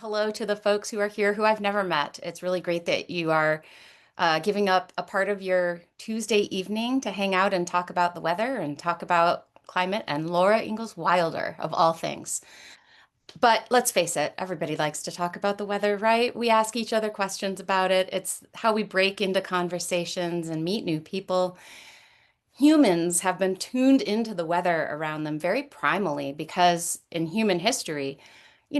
Hello to the folks who are here who I've never met. It's really great that you are giving up a part of your Tuesday evening to hang out and talk about the weather and talk about climate and Laura Ingalls Wilder, of all things. But let's face it, everybody likes to talk about the weather, right? We ask each other questions about it. It's how we break into conversations and meet new people. Humans have been tuned into the weather around them very primally because in human history,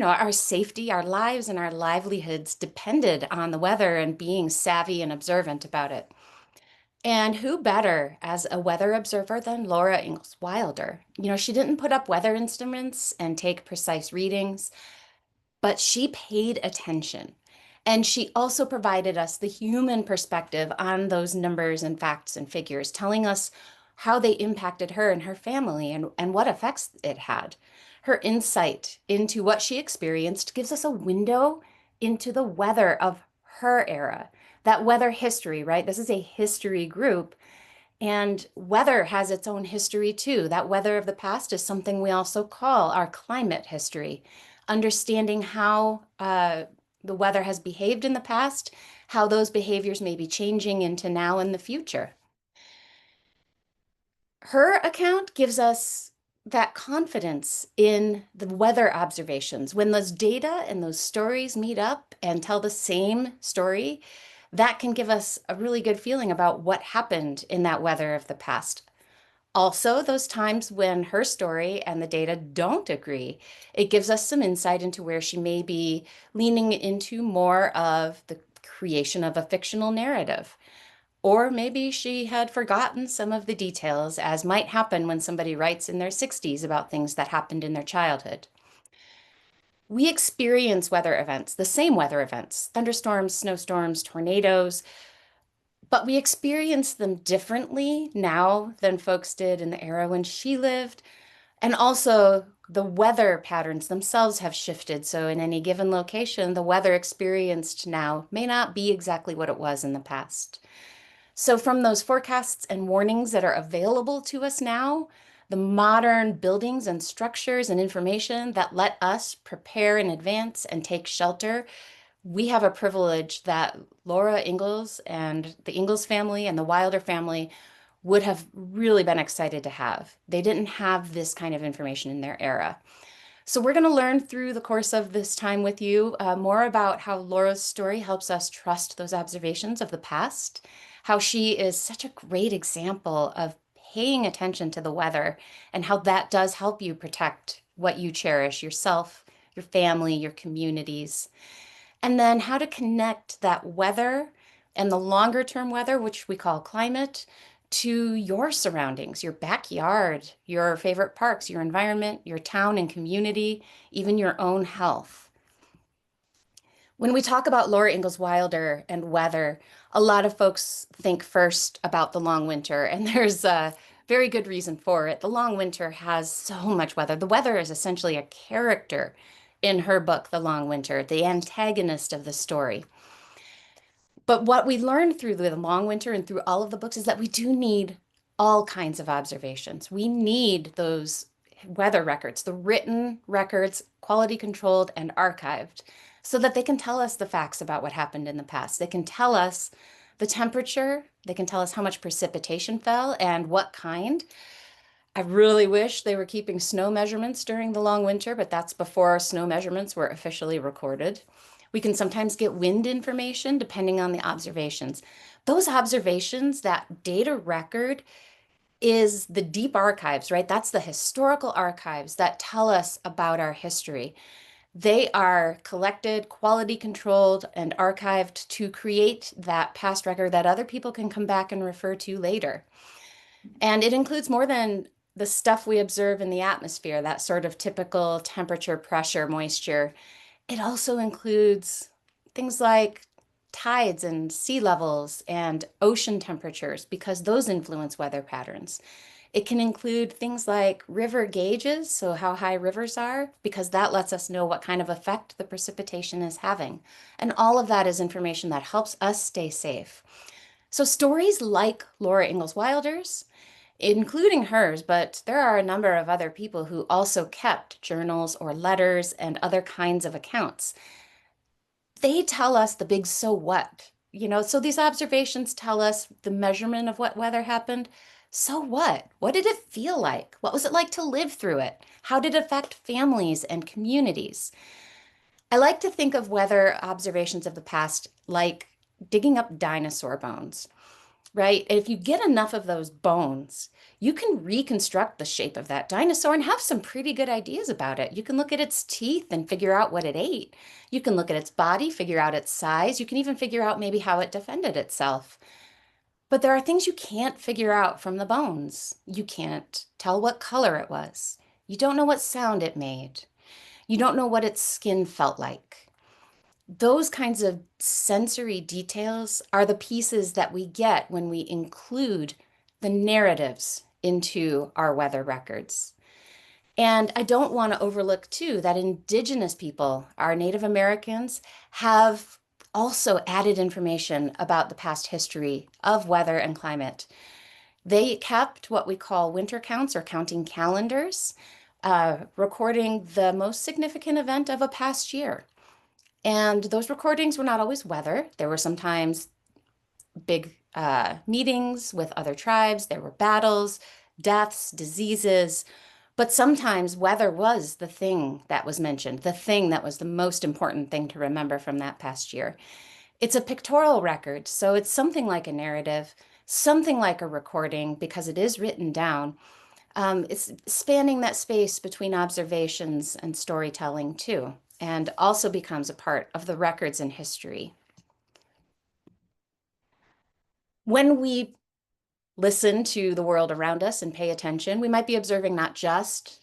our safety, our lives, and our livelihoods depended on the weather and being savvy and observant about it. And who better as a weather observer than Laura Ingalls Wilder? She didn't put up weather instruments and take precise readings, but she paid attention. And she also provided us the human perspective on those numbers and facts and figures, telling us how they impacted her and her family and what effects it had. Her insight into what she experienced gives us a window into the weather of her era, that weather history, right? This is a history group, and weather has its own history too. That weather of the past is something we also call our climate history. Understanding how the weather has behaved in the past, how those behaviors may be changing into now and the future. Her account gives us that confidence in the weather observations. When those data and those stories meet up and tell the same story, that can give us a really good feeling about what happened in that weather of the past. Also, those times when her story and the data don't agree, it gives us some insight into where she may be leaning into more of the creation of a fictional narrative. Or maybe she had forgotten some of the details, as might happen when somebody writes in their 60s about things that happened in their childhood. We experience weather events, the same weather events, thunderstorms, snowstorms, tornadoes, but we experience them differently now than folks did in the era when she lived. And also, the weather patterns themselves have shifted. So, in any given location, the weather experienced now may not be exactly what it was in the past. So, from those forecasts and warnings that are available to us now, the modern buildings and structures and information that let us prepare in advance and take shelter, we have a privilege that Laura Ingalls and the Ingalls family and the Wilder family would have really been excited to have. They didn't have this kind of information in their era. So, we're going to learn through the course of this time with you more about how Laura's story helps us trust those observations of the past, how she is such a great example of paying attention to the weather, and how that does help you protect what you cherish yourself, your family, your communities. And then how to connect that weather and the longer term weather, which we call climate, to your surroundings, your backyard, your favorite parks, your environment, your town and community, even your own health. When we talk about Laura Ingalls Wilder and weather, a lot of folks think first about the long winter, and there's a very good reason for it. The long winter has so much weather. The weather is essentially a character in her book, The Long Winter, the antagonist of the story. But what we learned through the long winter and through all of the books is that we do need all kinds of observations. We need those weather records, the written records, quality controlled and archived, so that they can tell us the facts about what happened in the past. They can tell us the temperature, they can tell us how much precipitation fell and what kind. I really wish they were keeping snow measurements during the long winter, but that's before snow measurements were officially recorded. We can sometimes get wind information depending on the observations. Those observations, that data record, is the deep archives, right? That's the historical archives that tell us about our history. They are collected, quality controlled, and archived to create that past record that other people can come back and refer to later. And it includes more than the stuff we observe in the atmosphere, that sort of typical temperature, pressure, moisture. It also includes things like tides and sea levels and ocean temperatures because those influence weather patterns. It can include things like river gauges, so how high rivers are, because that lets us know what kind of effect the precipitation is having. And all of that is information that helps us stay safe. So stories like Laura Ingalls Wilder's, including hers, but there are a number of other people who also kept journals or letters and other kinds of accounts. they tell us the big so what. So these observations tell us the measurement of what weather happened. So what? What did it feel like? What was it like to live through it? How did it affect families and communities? I like to think of weather observations of the past like digging up dinosaur bones, right? If you get enough of those bones, you can reconstruct the shape of that dinosaur and have some pretty good ideas about it. You can look at its teeth and figure out what it ate. You can look at its body, figure out its size. You can even figure out maybe how it defended itself. But there are things you can't figure out from the bones. You can't tell what color it was. You don't know what sound it made. You don't know what its skin felt like. Those kinds of sensory details are the pieces that we get when we include the narratives into our weather records. And I don't want to overlook, too, that Indigenous people, our Native Americans, have also added information about the past history of weather and climate. They kept what we call winter counts or counting calendars, recording the most significant event of a past year. And those recordings were not always weather. There were sometimes big meetings with other tribes. There were battles, deaths, diseases. But sometimes weather was the thing that was mentioned, the thing that was the most important thing to remember from that past year. It's a pictorial record, so it's something like a narrative, something like a recording because it is written down. It's spanning that space between observations and storytelling too, and also becomes a part of the records in history. When we listen to the world around us and pay attention, we might be observing not just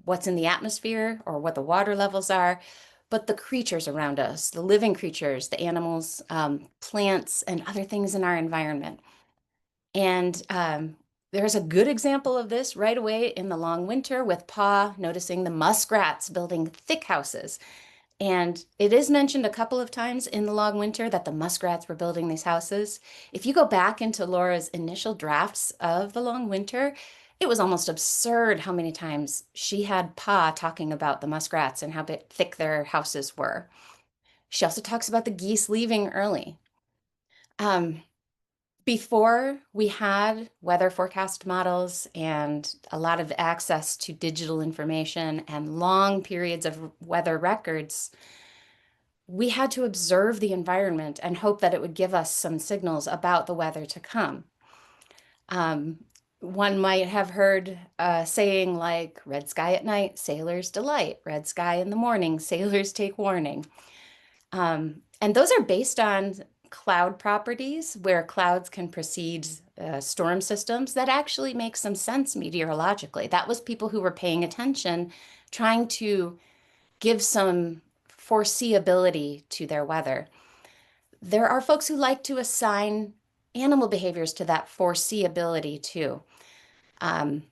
what's in the atmosphere or what the water levels are, but the creatures around us, the living creatures, the animals, plants, and other things in our environment. And there's a good example of this right away in the long winter with Pa noticing the muskrats building thick houses. And it is mentioned a couple of times in the long winter that the muskrats were building these houses. If you go back into Laura's initial drafts of the long winter, it was almost absurd how many times she had Pa talking about the muskrats and how thick their houses were. She also talks about the geese leaving early. Um, Before we had weather forecast models and a lot of access to digital information and long periods of weather records, we had to observe the environment and hope that it would give us some signals about the weather to come. Um, One might have heard a saying like, red sky at night, sailors delight. Red sky in the morning, sailors take warning. And those are based on cloud properties where clouds can precede storm systems. That actually makes some sense meteorologically. That was people who were paying attention, trying to give some foreseeability to their weather. There are folks who like to assign animal behaviors to that foreseeability too. Um,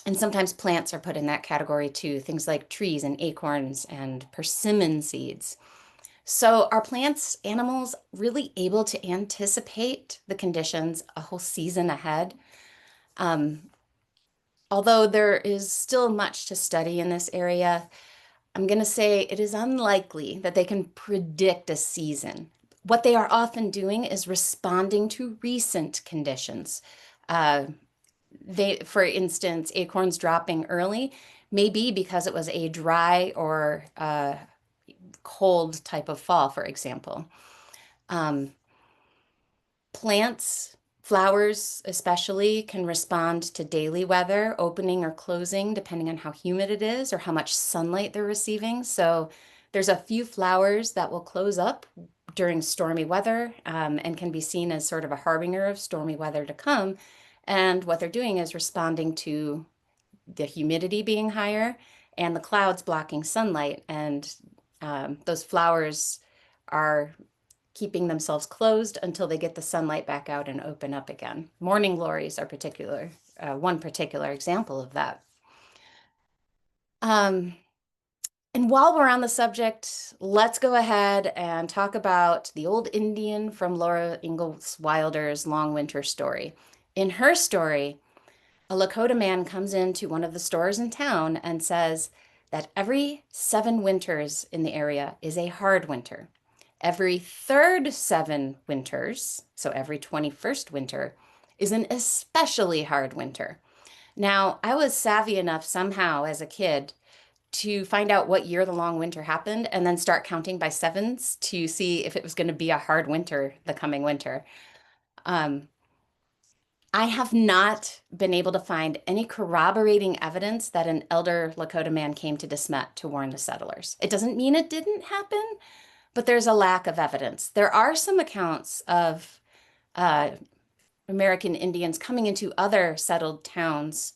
and sometimes plants are put in that category too, things like trees and acorns and persimmon seeds. So are plants, animals really able to anticipate the conditions a whole season ahead? Um, Although there is still much to study in this area, I'm going to say it is unlikely that they can predict a season. What they are often doing is responding to recent conditions. Uh, for instance, acorns dropping early may be because it was a dry or cold type of fall, for example. Um, Plants, flowers especially, can respond to daily weather, opening or closing, depending on how humid it is or how much sunlight they're receiving. So there's a few flowers that will close up during stormy weather and can be seen as sort of a harbinger of stormy weather to come. And what they're doing is responding to the humidity being higher and the clouds blocking sunlight. And those flowers are keeping themselves closed until they get the sunlight back out and open up again. Morning glories are one particular example of that. Um, and while we're on the subject, let's go ahead and talk about the old Indian from Laura Ingalls Wilder's Long Winter Story. In her story, a Lakota man comes into one of the stores in town and says that every 7 winters in the area is a hard winter. Every third 7 winters, so every 21st winter, is an especially hard winter. Now, I was savvy enough somehow as a kid to find out what year the long winter happened and then start counting by sevens to see if it was going to be a hard winter the coming winter. Um, I have not been able to find any corroborating evidence that an elder Lakota man came to De Smet to warn the settlers. It doesn't mean it didn't happen, but there's a lack of evidence. There are some accounts of uh, American Indians coming into other settled towns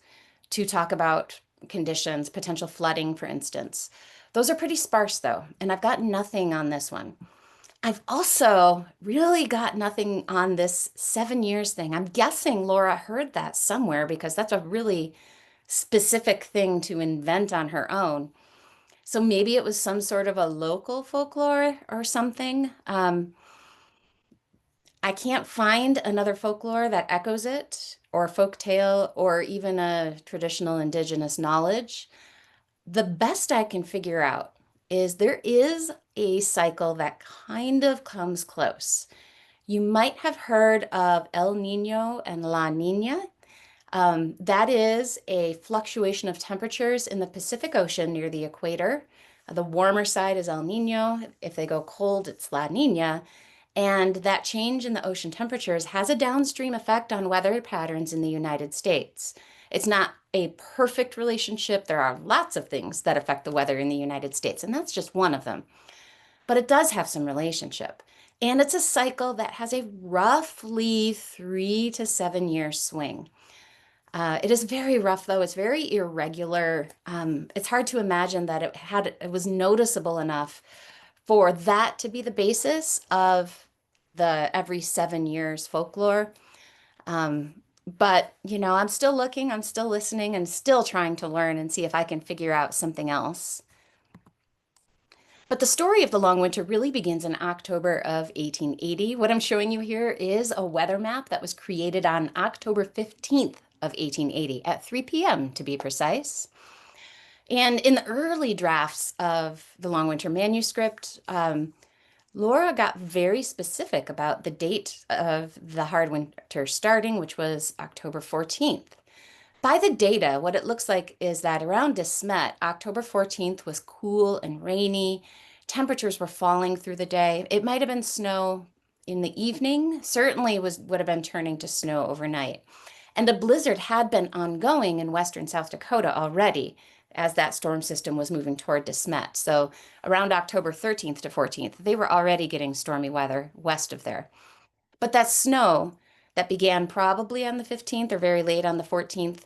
to talk about conditions, potential flooding, for instance. Those are pretty sparse, though, and I've got nothing on this one. I've also really got nothing on this 7 years thing. I'm guessing Laura heard that somewhere because that's a really specific thing to invent on her own. So maybe it was some sort of a local folklore or something. I can't find another folklore that echoes it, or folk tale, or even a traditional indigenous knowledge. The best I can figure out is there is a cycle that kind of comes close. You might have heard of El Nino and La Nina. That is a fluctuation of temperatures in the Pacific Ocean near the equator. The warmer side is El Nino. If they go cold, it's La Nina. And that change in the ocean temperatures has a downstream effect on weather patterns in the United States. It's not a perfect relationship. There are lots of things that affect the weather in the United States, and that's just one of them. But it does have some relationship. And it's a cycle that has a roughly 3 to 7 year swing. It is very rough, though. It's very irregular. It's hard to imagine that it was noticeable enough for that to be the basis of the every 7 years folklore. But, I'm still looking, I'm still listening, and still trying to learn and see if I can figure out something else. But the story of the long winter really begins in October of 1880. What I'm showing you here is a weather map that was created on October 15th of 1880 at 3 p.m. to be precise. And in the early drafts of the Long Winter manuscript, Laura got very specific about the date of the hard winter starting, which was October 14th. By the data, what it looks like is that around De Smet, October 14th was cool and rainy. Temperatures were falling through the day. It might have been snow in the evening, certainly would have been turning to snow overnight. And a blizzard had been ongoing in western South Dakota already as that storm system was moving toward De Smet. So around October 13th to 14th, they were already getting stormy weather west of there. But that snow that began probably on the 15th or very late on the 14th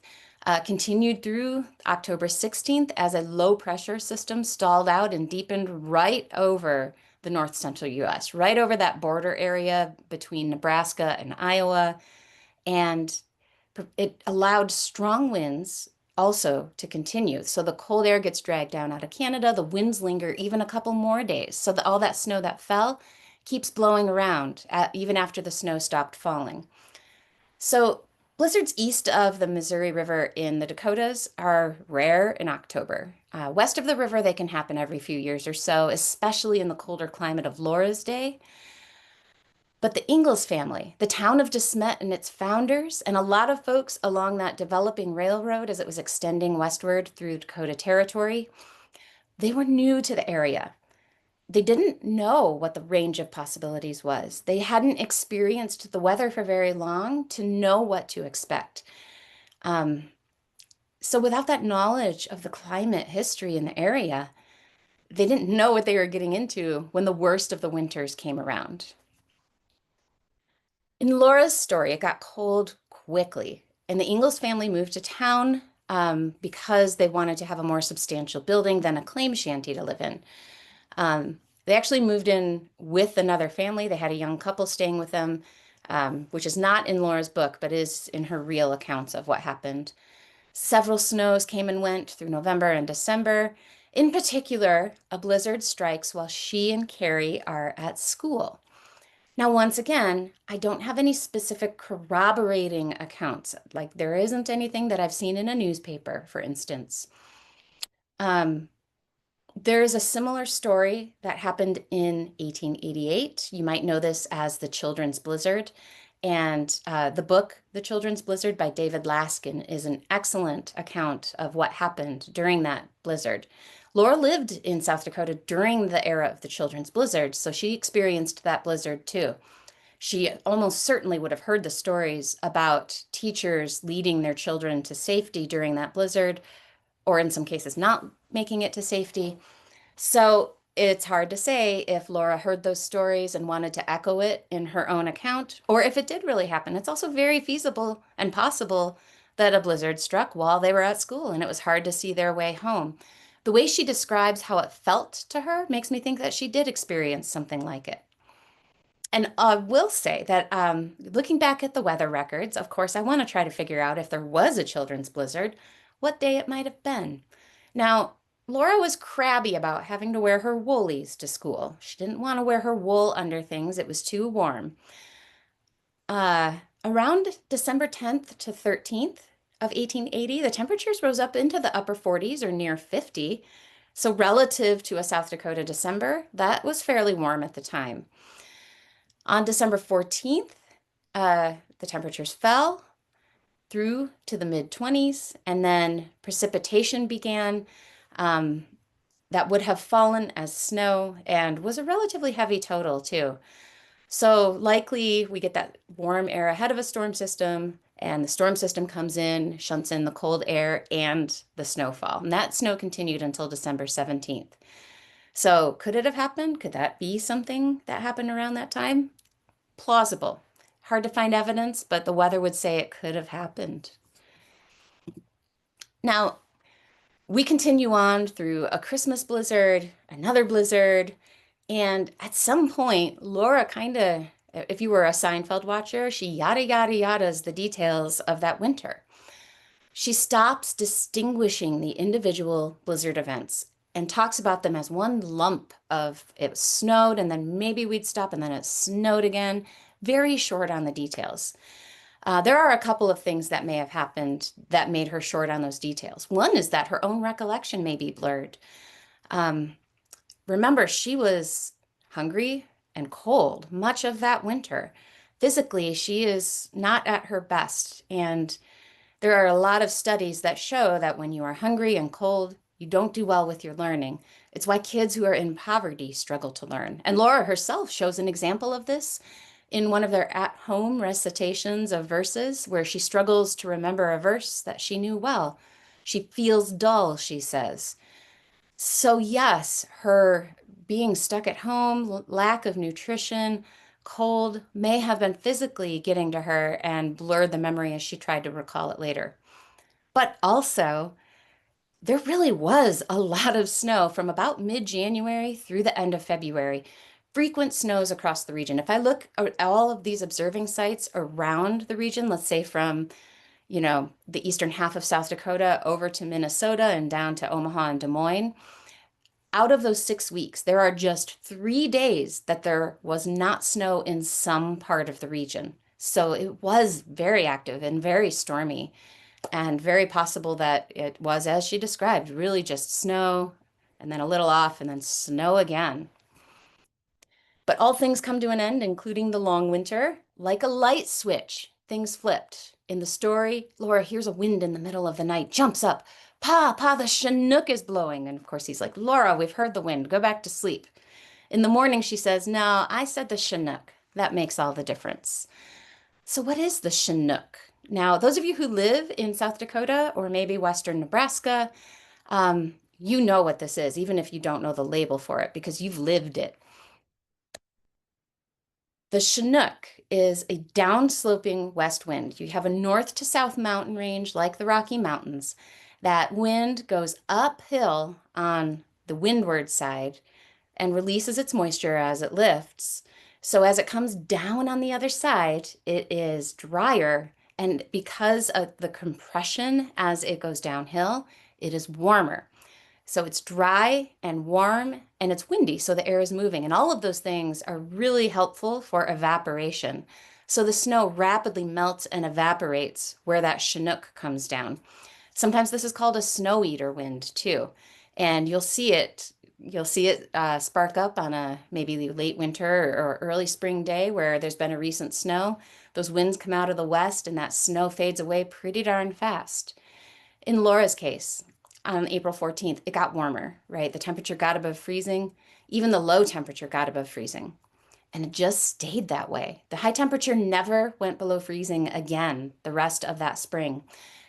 continued through October 16th as a low pressure system stalled out and deepened right over the north central US, right over that border area between Nebraska and Iowa. And it allowed strong winds also to continue. So the cold air gets dragged down out of Canada. The winds linger even a couple more days. So all that snow that fell keeps blowing around even after the snow stopped falling. So blizzards east of the Missouri River in the Dakotas are rare in October. West of the river, they can happen every few years or so, especially in the colder climate of Laura's day. But the Ingalls family, the town of De Smet and its founders, and a lot of folks along that developing railroad as it was extending westward through Dakota Territory, they were new to the area. They didn't know what the range of possibilities was. They hadn't experienced the weather for very long to know what to expect. Um, so without that knowledge of the climate history in the area, they didn't know what they were getting into when the worst of the winters came around. In Laura's story, it got cold quickly, and the Ingalls family moved to town because they wanted to have a more substantial building than a claim shanty to live in. They actually moved in with another family. They had a young couple staying with them, which is not in Laura's book, but is in her real accounts of what happened. Several snows came and went through November and December. In particular, a blizzard strikes while she and Carrie are at school. Now, once again, I don't have any specific corroborating accounts. Like, there isn't anything that I've seen in a newspaper, for instance. Um, There's a similar story that happened in 1888. You might know this as the Children's Blizzard. And the book, The Children's Blizzard by David Laskin, is an excellent account of what happened during that blizzard. Laura lived in South Dakota during the era of the Children's Blizzard, so she experienced that blizzard too. She almost certainly would have heard the stories about teachers leading their children to safety during that blizzard, or in some cases not making it to safety. So it's hard to say if Laura heard those stories and wanted to echo it in her own account, or if it did really happen. It's also very feasible and possible that a blizzard struck while they were at school and it was hard to see their way home. The way she describes how it felt to her makes me think that she did experience something like it. And I will say that looking back at the weather records, of course, I want to try to figure out if there was a children's blizzard, what day it might have been. Now, Laura was crabby about having to wear her woolies to school. She didn't want to wear her wool under things, it was too warm. Around December 10th to 13th of 1880, the temperatures rose up into the upper 40s or near 50. So, relative to a South Dakota December, that was fairly warm at the time. On December 14th, the temperatures fell through to the mid 20s, and then precipitation began that would have fallen as snow and was a relatively heavy total, too. So, likely we get that warm air ahead of a storm system, and the storm system comes in, shunts in the cold air and the snowfall. And that snow continued until December 17th. So, could it have happened? Could that be something that happened around that time? Plausible. Hard to find evidence, but the weather would say it could have happened. Now, we continue on through a Christmas blizzard, another blizzard, and at some point, Laura kind of, if you were a Seinfeld watcher, she yada yada yadas the details of that winter. She stops distinguishing the individual blizzard events and talks about them as one lump of it snowed and then maybe we'd stop and then it snowed again. Very short on the details. There are a couple of things that may have happened that made her short on those details. One is that her own recollection may be blurred. Remember, she was hungry and cold much of that winter. Physically, she is not at her best, and there are a lot of studies that show that when you are hungry and cold, you don't do well with your learning. It's why kids who are in poverty struggle to learn. And Laura herself shows an example of this in one of their at-home recitations of verses where she struggles to remember a verse that she knew well. She feels dull, she says. So yes, her being stuck at home, lack of nutrition, cold may have been physically getting to her and blurred the memory as she tried to recall it later. But also, there really was a lot of snow from about mid-January through the end of February. Frequent snows across the region. If I look at all of these observing sites around the region, let's say from, the eastern half of South Dakota over to Minnesota and down to Omaha and Des Moines, out of those 6 weeks, there are just 3 days that there was not snow in some part of the region. So it was very active and very stormy, and very possible that it was, as she described, really just snow and then a little off and then snow again. But all things come to an end, including the long winter. Like a light switch, things flipped. In the story, Laura hears a wind in the middle of the night, jumps up. Pa, the Chinook is blowing. And of course, he's like, Laura, we've heard the wind. Go back to sleep. In the morning, she says, no, I said the Chinook. That makes all the difference. So what is the Chinook? Now, those of you who live in South Dakota or maybe Western Nebraska, you know what this is, even if you don't know the label for it, because you've lived it. The Chinook is a downsloping west wind. You have a north to south mountain range like the Rocky Mountains. That wind goes uphill on the windward side and releases its moisture as it lifts. So as it comes down on the other side, it is drier. And because of the compression as it goes downhill, it is warmer. So it's dry and warm and it's windy, so the air is moving. And all of those things are really helpful for evaporation. So the snow rapidly melts and evaporates where that Chinook comes down. Sometimes this is called a snow eater wind too. And you'll see it You'll see it spark up on a maybe late winter or early spring day where there's been a recent snow. Those winds come out of the west and that snow fades away pretty darn fast. In Laura's case, on April 14th, it got warmer, right? The temperature got above freezing. Even the low temperature got above freezing. And it just stayed that way. The high temperature never went below freezing again the rest of that spring.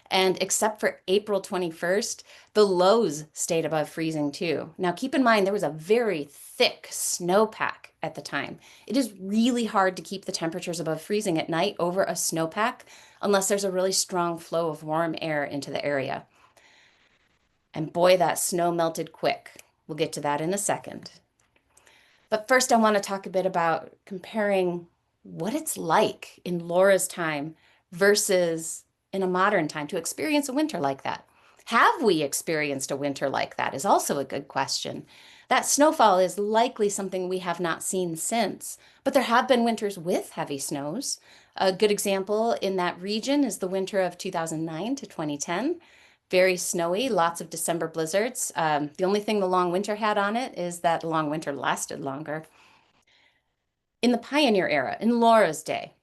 And except for April 21st, the lows stayed above freezing too. Now, keep in mind, there was a very thick snowpack at the time. It is really hard to keep the temperatures above freezing at night over a snowpack unless there's a really strong flow of warm air into the area. And boy, that snow melted quick. We'll get to that in a second. But first, I want to talk a bit about comparing what it's like in Laura's time versus in a modern time to experience a winter like that. Have we experienced a winter like that is also a good question. That snowfall is likely something we have not seen since, but there have been winters with heavy snows. A good example in that region is the winter of 2009 to 2010. Very snowy, lots of December blizzards. The only thing the long winter had on it is that the long winter lasted longer. In the pioneer era, in Laura's day,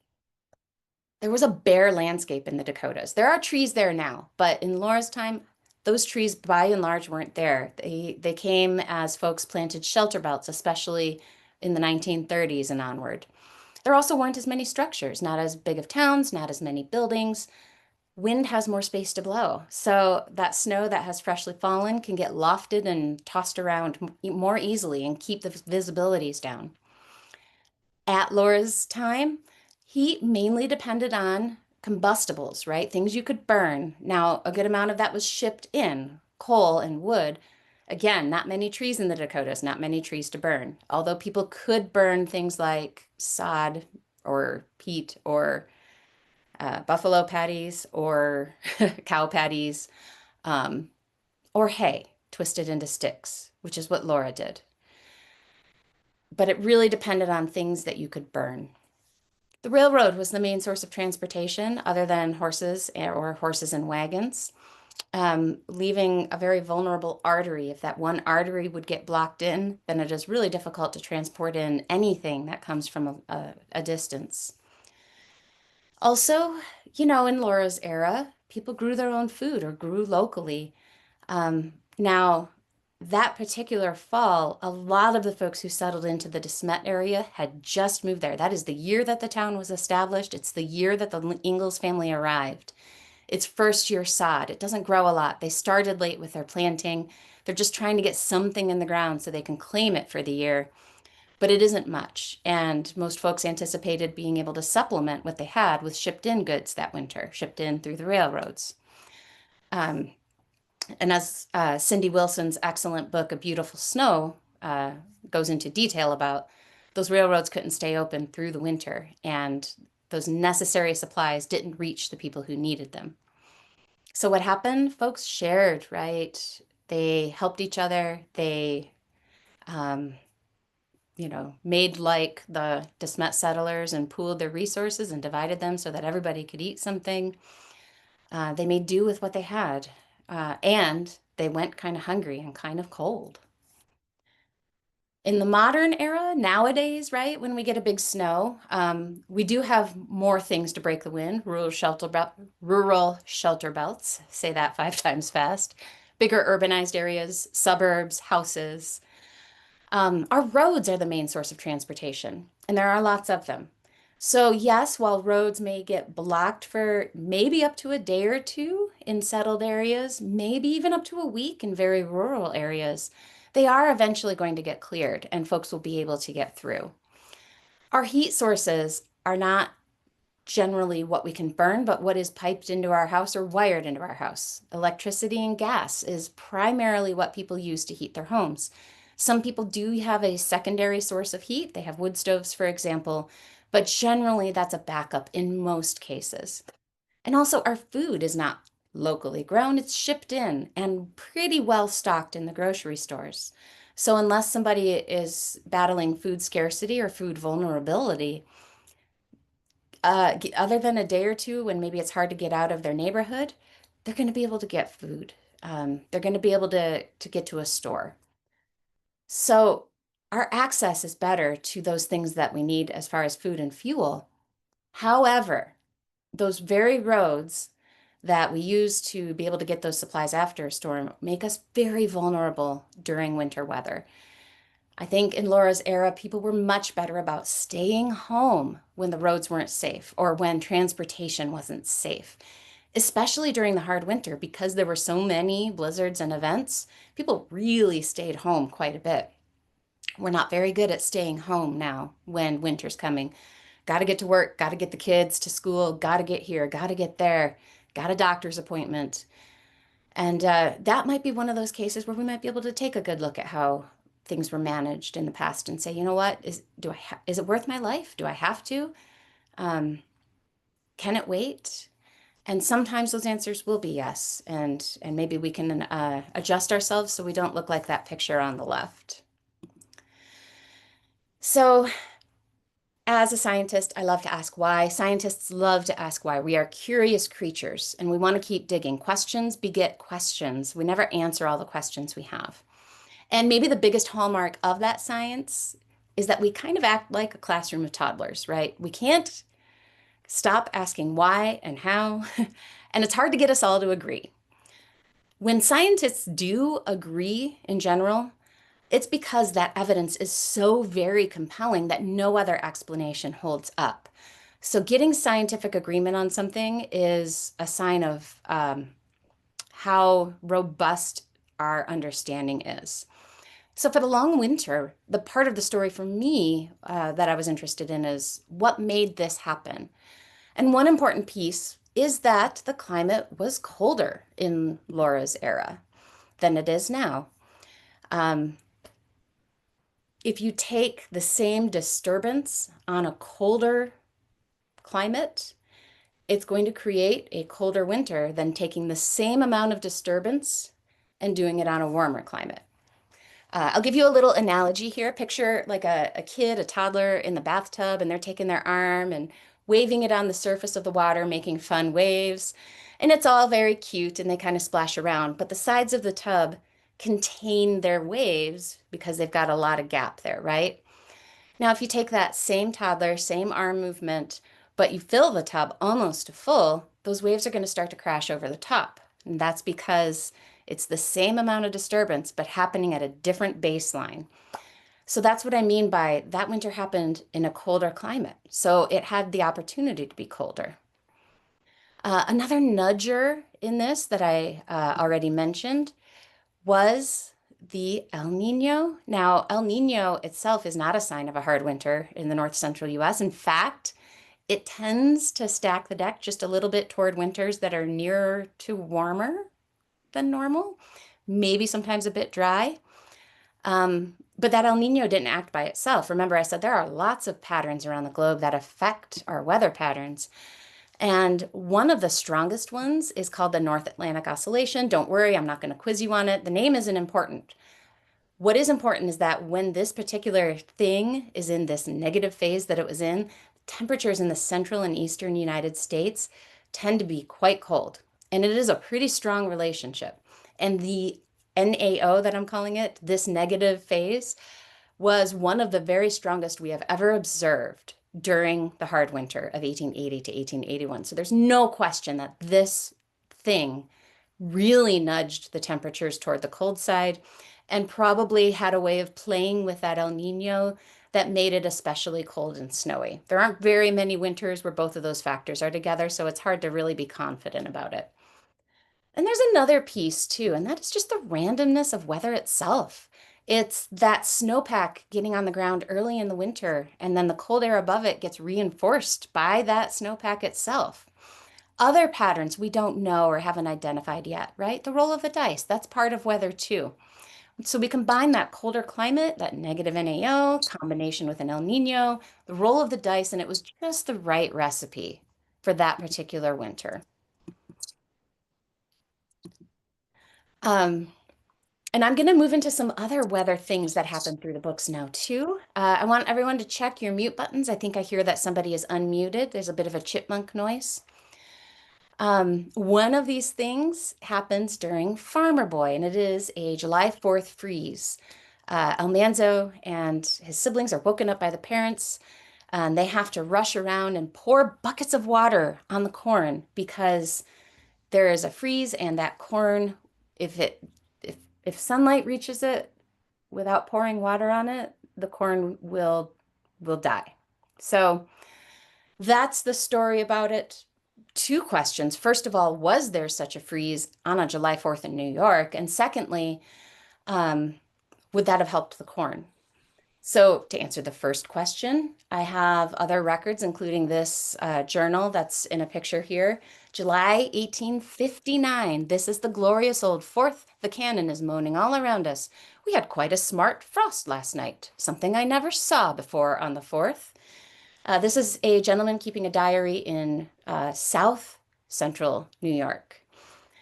there was a bare landscape in the Dakotas. There are trees there now, but in Laura's time, those trees by and large weren't there. They came as folks planted shelter belts, especially in the 1930s and onward. There also weren't as many structures, not as big of towns, not as many buildings. Wind has more space to blow. So that snow that has freshly fallen can get lofted and tossed around more easily and keep the visibilities down. At Laura's time, heat mainly depended on combustibles, right? Things you could burn. Now, a good amount of that was shipped in, coal and wood. Again, not many trees in the Dakotas, not many trees to burn. Although people could burn things like sod or peat or buffalo patties or cow patties um, or hay twisted into sticks, which is what Laura did. But it really depended on things that you could burn. The railroad was the main source of transportation other than horses or horses and wagons, leaving a very vulnerable artery. If that one artery would get blocked in, then it is really difficult to transport in anything that comes from a distance. Also, in Laura's era, people grew their own food or grew locally. Now, that particular fall, a lot of the folks who settled into the DeSmet area had just moved there. That is the year that the town was established. It's the year that the Ingalls family arrived. It's first year sod. It doesn't grow a lot. They started late with their planting. They're just trying to get something in the ground so they can claim it for the year. But it isn't much. And most folks anticipated being able to supplement what they had with shipped in goods that winter, shipped in through the railroads. Um, and as Cindy Wilson's excellent book, A Beautiful Snow, goes into detail about, those railroads couldn't stay open through the winter, and those necessary supplies didn't reach the people who needed them. So what happened? Folks shared, right? They helped each other. They, um, made like the DeSmet settlers and pooled their resources and divided them so that everybody could eat something. They made do with what they had. And they went kind of hungry and kind of cold. In the modern era, nowadays, right, when we get a big snow, we do have more things to break the wind. Rural shelter belts, say that 5 times fast. Bigger urbanized areas, suburbs, houses. Our roads are the main source of transportation, and there are lots of them. So yes, while roads may get blocked for maybe up to a day or two in settled areas, maybe even up to a week in very rural areas, they are eventually going to get cleared and folks will be able to get through. Our heat sources are not generally what we can burn, but what is piped into our house or wired into our house. Electricity and gas is primarily what people use to heat their homes. Some people do have a secondary source of heat. They have wood stoves, for example, but generally that's a backup in most cases. And also, our food is not locally grown, it's shipped in and pretty well stocked in the grocery stores. So, unless somebody is battling food scarcity or food vulnerability, other than a day or two when maybe it's hard to get out of their neighborhood, they're going to be able to get food. They're going to be able to get to a store. So our access is better to those things that we need as far as food and fuel. However, those very roads that we use to be able to get those supplies after a storm make us very vulnerable during winter weather. I think in Laura's era, people were much better about staying home when the roads weren't safe or when transportation wasn't safe, especially during the hard winter because there were so many blizzards and events. People really stayed home quite a bit. We're not very good at staying home now when winter's coming. Got to get to work, got to get the kids to school, got to get here, got to get there, got a doctor's appointment. And that might be one of those cases where we might be able to take a good look at how things were managed in the past and say, you know what, is it worth my life? Do I have to? Um, can it wait? And sometimes those answers will be yes, and maybe we can adjust ourselves so we don't look like that picture on the left. So, as a scientist, I love to ask why. Scientists love to ask why. We are curious creatures, and we want to keep digging. Questions beget questions. We never answer all the questions we have. And maybe the biggest hallmark of that science is that we kind of act like a classroom of toddlers, right? We can't stop asking why and how, and it's hard to get us all to agree. When scientists do agree in general, it's because that evidence is so very compelling that no other explanation holds up. So, getting scientific agreement on something is a sign of how robust our understanding is. So, for the long winter, the part of the story for me that I was interested in is what made this happen. And one important piece is that the climate was colder in Laura's era than it is now. Um, if you take the same disturbance on a colder climate, it's going to create a colder winter than taking the same amount of disturbance and doing it on a warmer climate. I'll give you a little analogy here. Picture like a kid, a toddler in the bathtub, and they're taking their arm and waving it on the surface of the water, making fun waves. And it's all very cute and they kind of splash around, but the sides of the tub contain their waves because they've got a lot of gap there, right? Now, if you take that same toddler, same arm movement, but you fill the tub almost to full, those waves are going to start to crash over the top. And that's because it's the same amount of disturbance, but happening at a different baseline. So that's what I mean by that winter happened in a colder climate. So it had the opportunity to be colder. Another nudger in this that I already mentioned was the El Nino. Now, El Nino itself is not a sign of a hard winter in the north central US. In fact, it tends to stack the deck just a little bit toward winters that are nearer to warmer than normal, maybe sometimes a bit dry. But that El Nino didn't act by itself. Remember, I said there are lots of patterns around the globe that affect our weather patterns. And one of the strongest ones is called the North Atlantic Oscillation. Don't worry, I'm not going to quiz you on it. The name isn't important. What is important is that when this particular thing is in this negative phase that it was in, temperatures in the central and eastern United States tend to be quite cold. And it is a pretty strong relationship. And the NAO that I'm calling it, this negative phase, was one of the very strongest we have ever observed during the hard winter of 1880 to 1881. So there's no question that this thing really nudged the temperatures toward the cold side and probably had a way of playing with that El Nino that made it especially cold and snowy. There aren't very many winters where both of those factors are together, so it's hard to really be confident about it. And there's another piece too, and that is just the randomness of weather itself. It's that snowpack getting on the ground early in the winter, and then the cold air above it gets reinforced by that snowpack itself. Other patterns we don't know or haven't identified yet, right? The roll of the dice, that's part of weather too. So we combine that colder climate, that negative NAO, combination with an El Nino, the roll of the dice, and it was just the right recipe for that particular winter. Um, and I'm going to move into some other weather things that happen through the books now, too. I want everyone to check your mute buttons. I think I hear that somebody is unmuted. There's a bit of a chipmunk noise. One of these things happens during Farmer Boy, and it is a July 4th freeze. Almanzo and his siblings are woken up by the parents, and they have to rush around and pour buckets of water on the corn because there is a freeze, and that corn, if it if if sunlight reaches it without pouring water on it, the corn will die. So that's the story about it. Two questions. First of all, was there such a freeze on a July 4th in New York? And secondly, um, would that have helped the corn? So, to answer the first question, I have other records, including this journal that's in a picture here. July 1859. This is the glorious old 4th. The cannon is moaning all around us. We had quite a smart frost last night, something I never saw before on the 4th. This is a gentleman keeping a diary in South Central New York.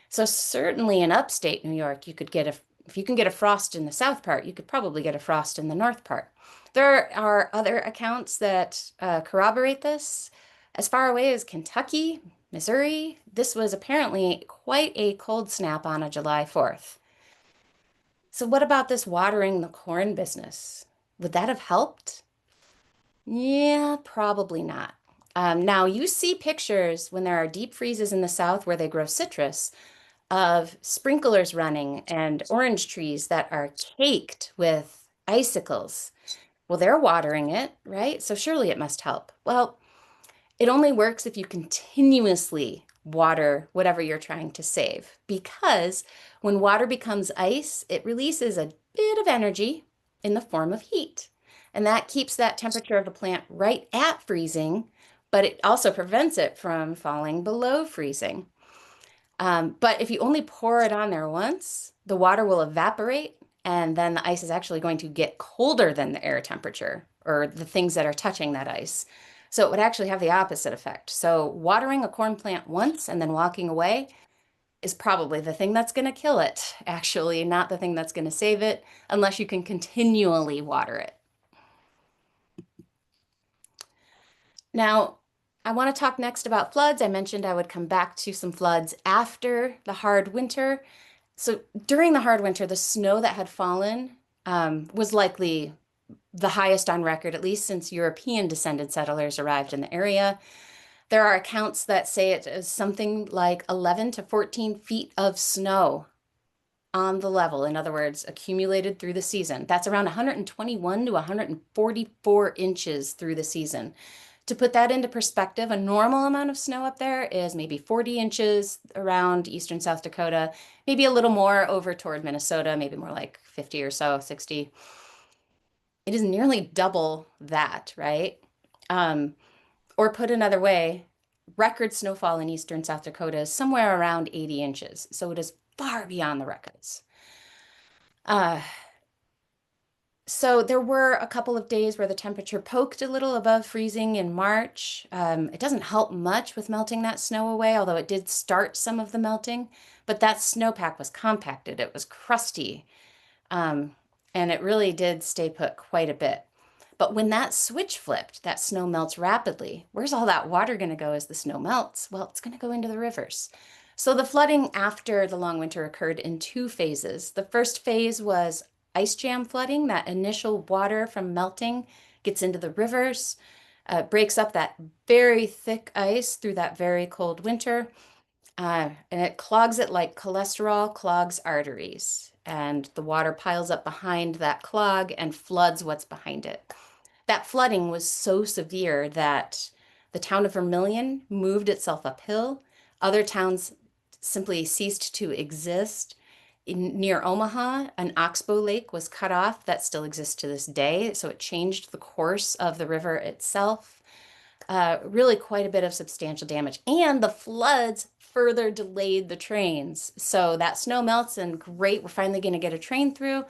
So certainly in upstate New York, you could get if you can get a frost in the south part, you could probably get a frost in the north part. There are other accounts that corroborate this. As far away as Kentucky, Missouri, this was apparently quite a cold snap on a July 4th. So what about this watering the corn business? Would that have helped? Yeah, probably not. Now, you see pictures when there are deep freezes in the south where they grow citrus of sprinklers running and orange trees that are caked with icicles. Well, they're watering it, right? So surely it must help. Well, it only works if you continuously water whatever you're trying to save, because when water becomes ice, it releases a bit of energy in the form of heat. And that keeps that temperature of the plant right at freezing, but it also prevents it from falling below freezing. But if you only pour it on there once, the water will evaporate, and then the ice is actually going to get colder than the air temperature or the things that are touching that ice. So it would actually have the opposite effect. So watering a corn plant once and then walking away is probably the thing that's going to kill it, actually, not the thing that's going to save it, unless you can continually water it. Now, I want to talk next about floods. I mentioned I would come back to some floods after the hard winter. So during the hard winter, the snow that had fallen was likely the highest on record, at least since European descended settlers arrived in the area. There are accounts that say it is something like 11 to 14 feet of snow on the level. In other words, accumulated through the season. That's around 121 to 144 inches through the season. To put that into perspective, a normal amount of snow up there is maybe 40 inches around eastern South Dakota, maybe a little more over toward Minnesota, maybe more like 50 or so, 60. It is nearly double that, right? Or put another way, record snowfall in eastern South Dakota is somewhere around 80 inches. So it is far beyond the records. So there were a couple of days where the temperature poked a little above freezing in March. It doesn't help much with melting that snow away, although it did start some of the melting. But that snowpack was compacted. It was crusty. And it really did stay put quite a bit. But when that switch flipped, that snow melts rapidly. Where's all that water going to go as the snow melts? Well, it's going to go into the rivers. So the flooding after the long winter occurred in two phases. The first phase was ice jam flooding. That initial water from melting gets into the rivers, breaks up that very thick ice through that very cold winter, and it clogs it like cholesterol clogs arteries. And the water piles up behind that clog and floods what's behind it. That flooding was so severe that the town of Vermilion moved itself uphill. Other towns simply ceased to exist. Near Omaha, an oxbow lake was cut off that still exists to this day. So it changed the course of the river itself. Really quite a bit of substantial damage. And the floods further delayed the trains. So that snow melts and great, we're finally going to get a train through.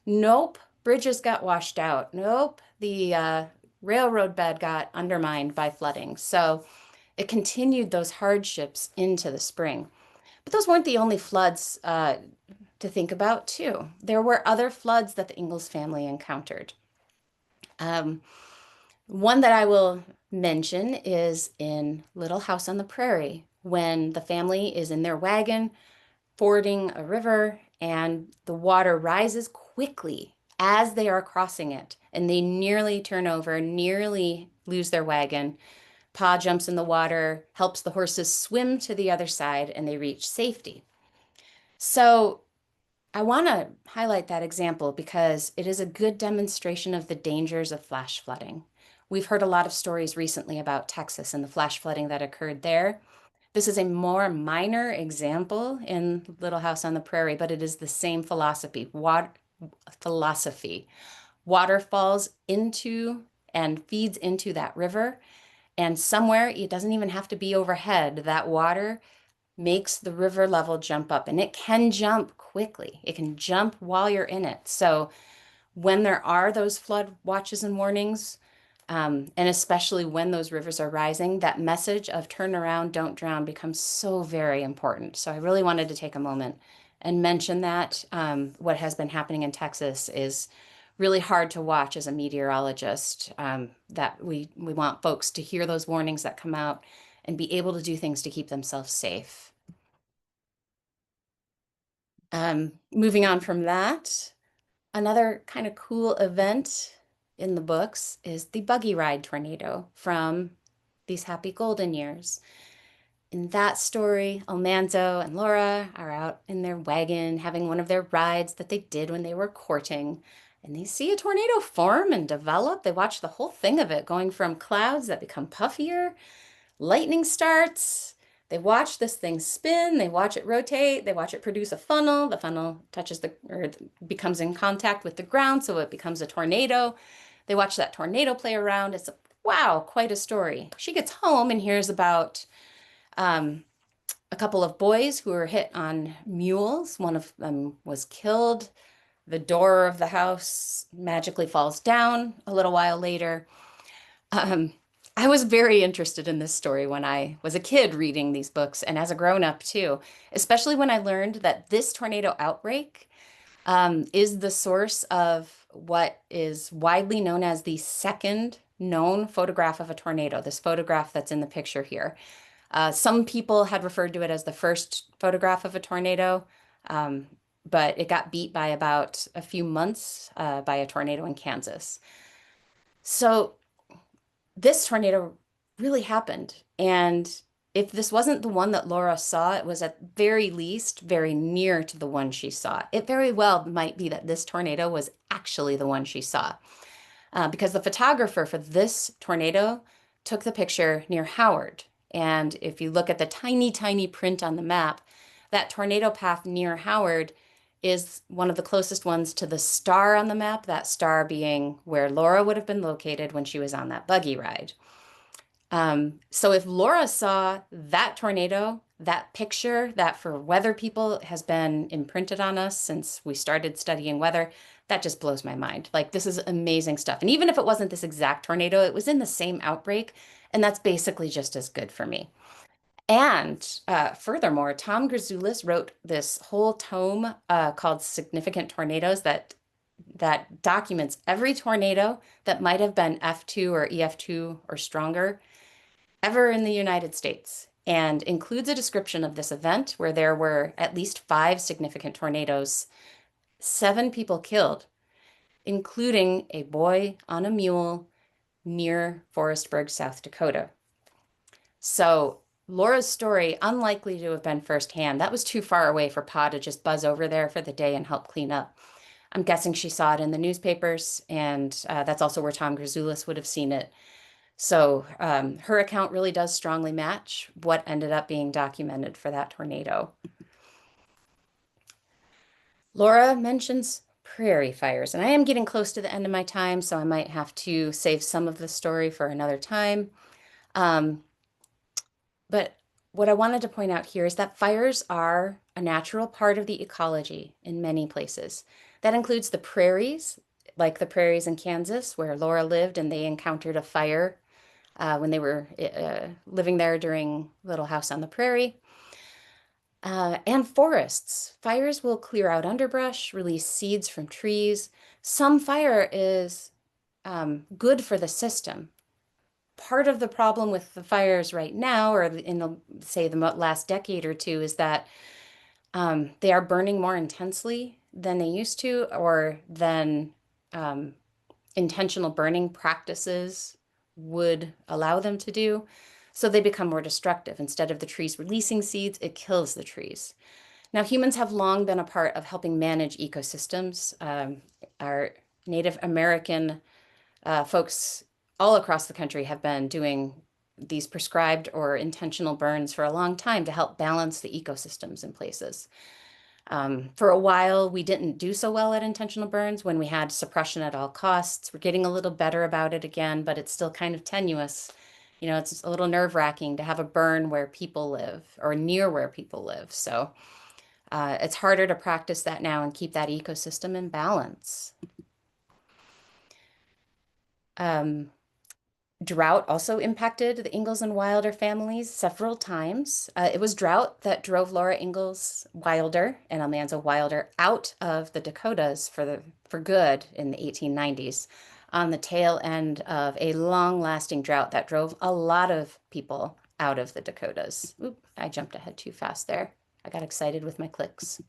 Nope, bridges got washed out. Nope, the railroad bed got undermined by flooding. So it continued those hardships into the spring. But those weren't the only floods to think about, too. There were other floods that the Ingalls family encountered. One that I will mention is in Little House on the Prairie, when the family is in their wagon fording a river and the water rises quickly as they are crossing it, and they nearly turn over, nearly lose their wagon. Pa jumps in the water, helps the horses swim to the other side, and they reach safety. So I want to highlight that example because it is a good demonstration of the dangers of flash flooding. We've heard a lot of stories recently about Texas and the flash flooding that occurred there. This is a more minor example in Little House on the Prairie, but it is the same philosophy. Water falls into and feeds into that river, and somewhere, it doesn't even have to be overhead, that water makes the river level jump up, and it can jump quickly. It can jump while you're in it. So when there are those flood watches and warnings, and especially when those rivers are rising, that message of turn around, don't drown becomes so very important. So I really wanted to take a moment and mention that what has been happening in Texas is really hard to watch as a meteorologist, that we want folks to hear those warnings that come out and be able to do things to keep themselves safe. Moving on from that, another kind of cool event in the books is the buggy ride tornado from These Happy Golden Years. In that story, Almanzo and Laura are out in their wagon having one of their rides that they did when they were courting. And they see a tornado form and develop. They watch the whole thing of it going from clouds that become puffier. Lightning starts. They watch this thing spin. They watch it rotate. They watch it produce a funnel. The funnel touches or becomes in contact with the ground, so it becomes a tornado. They watch that tornado play around. It's, wow, quite a story. She gets home and hears about a couple of boys who were hit on mules. One of them was killed. The door of the house magically falls down a little while later. Um, I was very interested in this story when I was a kid reading these books and as a grown-up too, especially when I learned that this tornado outbreak is the source of what is widely known as the second known photograph of a tornado, this photograph that's in the picture here. Some people had referred to it as the first photograph of a tornado, but it got beat by about a few months by a tornado in Kansas. So this tornado really happened. And if this wasn't the one that Laura saw, it was at very least very near to the one she saw. It very well might be that this tornado was actually the one she saw. Because the photographer for this tornado took the picture near Howard. And if you look at the tiny, tiny print on the map, that tornado path near Howard is one of the closest ones to the star on the map, that star being where Laura would have been located when she was on that buggy ride. So if Laura saw that tornado, that picture that for weather people has been imprinted on us since we started studying weather, that just blows my mind. Like, this is amazing stuff. And even if it wasn't this exact tornado, it was in the same outbreak, and that's basically just as good for me. And furthermore, Tom Grzoulis wrote this whole tome called Significant Tornadoes that documents every tornado that might have been F2 or EF2 or stronger ever in the United States, and includes a description of this event where there were at least 5 significant tornadoes, 7 people killed, including a boy on a mule near Forestburg, South Dakota. So Laura's story, unlikely to have been firsthand. That was too far away for Pa to just buzz over there for the day and help clean up. I'm guessing she saw it in the newspapers, and that's also where Tom Grzoulis would have seen it. So her account really does strongly match what ended up being documented for that tornado. Laura mentions prairie fires, and I am getting close to the end of my time, so I might have to save some of the story for another time. But what I wanted to point out here is that fires are a natural part of the ecology in many places. That includes the prairies, like the prairies in Kansas, where Laura lived and they encountered a fire when they were living there during Little House on the Prairie. And forests. Fires will clear out underbrush, release seeds from trees. Some fire is good for the system. Part of the problem with the fires right now, or in the, say, the last decade or two, is that they are burning more intensely than they used to, or than um, intentional burning practices would allow them to do. So they become more destructive. Instead of the trees releasing seeds, it kills the trees. Now, humans have long been a part of helping manage ecosystems. Our Native American folks all across the country have been doing these prescribed or intentional burns for a long time to help balance the ecosystems in places. For a while, we didn't do so well at intentional burns when we had suppression at all costs. We're getting a little better about it again, but it's still kind of tenuous. You know, it's a little nerve-wracking to have a burn where people live or near where people live. So it's harder to practice that now and keep that ecosystem in balance. Um, Drought also impacted the Ingalls and Wilder families several times. It was drought that drove Laura Ingalls Wilder and Almanzo Wilder out of the Dakotas for good in the 1890s, on the tail end of a long-lasting drought that drove a lot of people out of the Dakotas. Oop, I jumped ahead too fast there. I got excited with my clicks.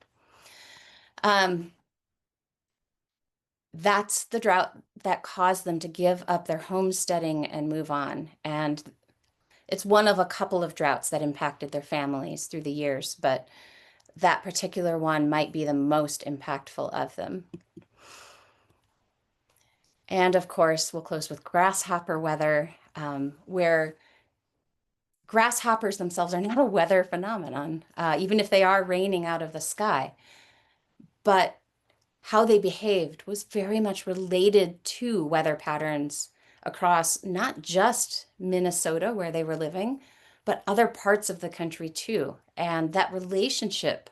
That's the drought that caused them to give up their homesteading and move on. And it's one of a couple of droughts that impacted their families through the years, but that particular one might be the most impactful of them. And of course, we'll close with grasshopper weather, where grasshoppers themselves are not a weather phenomenon, even if they are raining out of the sky. But how they behaved was very much related to weather patterns across not just Minnesota, where they were living, but other parts of the country too. And that relationship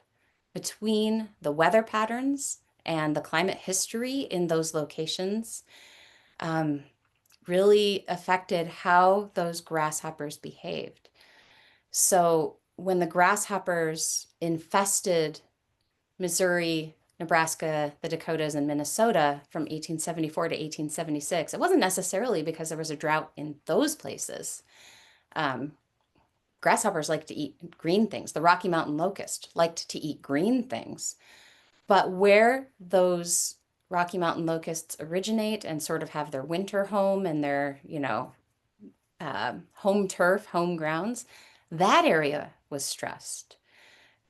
between the weather patterns and the climate history in those locations really affected how those grasshoppers behaved. So when the grasshoppers infested Missouri, Nebraska, the Dakotas, and Minnesota from 1874 to 1876, it wasn't necessarily because there was a drought in those places. Um, Grasshoppers like to eat green things. The Rocky Mountain locust liked to eat green things. But where those Rocky Mountain locusts originate and sort of have their winter home and their, home turf, home grounds, that area was stressed.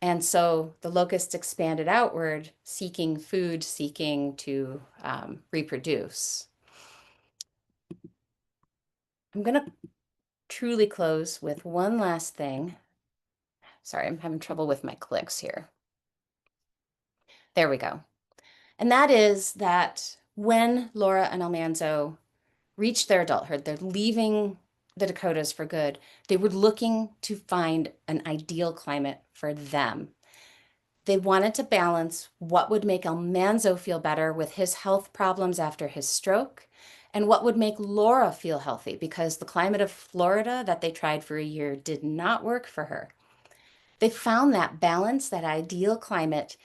And so the locusts expanded outward, seeking food, seeking to reproduce. I'm going to truly close with one last thing. Sorry, I'm having trouble with my clicks here. There we go. And that is that when Laura and Almanzo reached their adulthood, they're leaving the Dakotas for good, they were looking to find an ideal climate for them. They wanted to balance what would make Almanzo feel better with his health problems after his stroke, and what would make Laura feel healthy, because the climate of Florida that they tried for a year did not work for her. They found that balance, that ideal climate,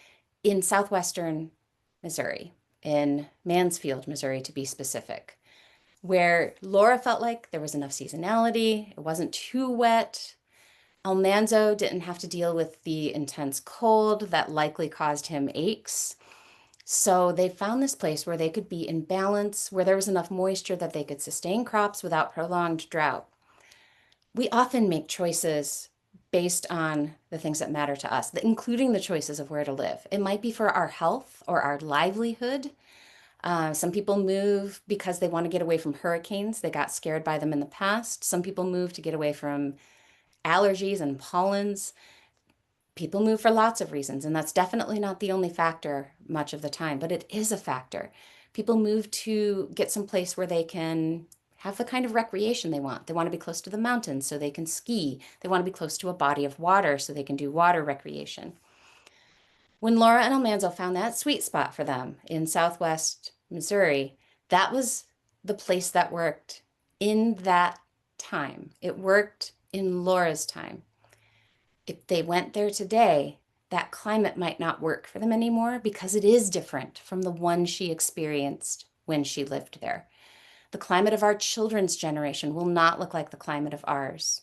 in southwestern Missouri, in Mansfield, Missouri, to be specific, where Laura felt like there was enough seasonality, it wasn't too wet. Almanzo didn't have to deal with the intense cold that likely caused him aches. So they found this place where they could be in balance, where there was enough moisture that they could sustain crops without prolonged drought. We often make choices based on the things that matter to us, including the choices of where to live. It might be for our health or our livelihood. Some people move because they want to get away from hurricanes. They got scared by them in the past. Some people move to get away from allergies and pollens. People move for lots of reasons, and that's definitely not the only factor much of the time, but it is a factor. People move to get some place where they can have the kind of recreation they want. They want to be close to the mountains so they can ski. They want to be close to a body of water so they can do water recreation. When Laura and Almanzo found that sweet spot for them in southwest Missouri, that was the place that worked in that time. It worked in Laura's time. If they went there today, that climate might not work for them anymore because it is different from the one she experienced when she lived there. The climate of our children's generation will not look like the climate of ours.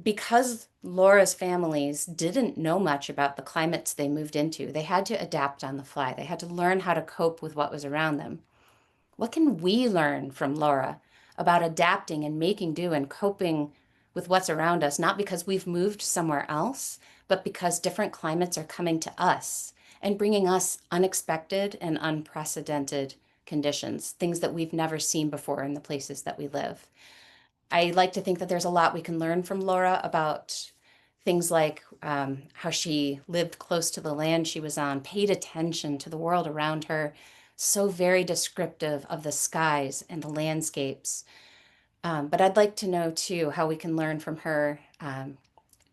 because Laura's families didn't know much about the climates they moved into, they had to adapt on the fly. They had to learn how to cope with what was around them. What can we learn from Laura about adapting and making do and coping with what's around us, not because we've moved somewhere else, but because different climates are coming to us and bringing us unexpected and unprecedented conditions, things that we've never seen before in the places that we live. I like to think that there's a lot we can learn from Laura about things like how she lived close to the land she was on, paid attention to the world around her, so very descriptive of the skies and the landscapes. But I'd like to know too how we can learn from her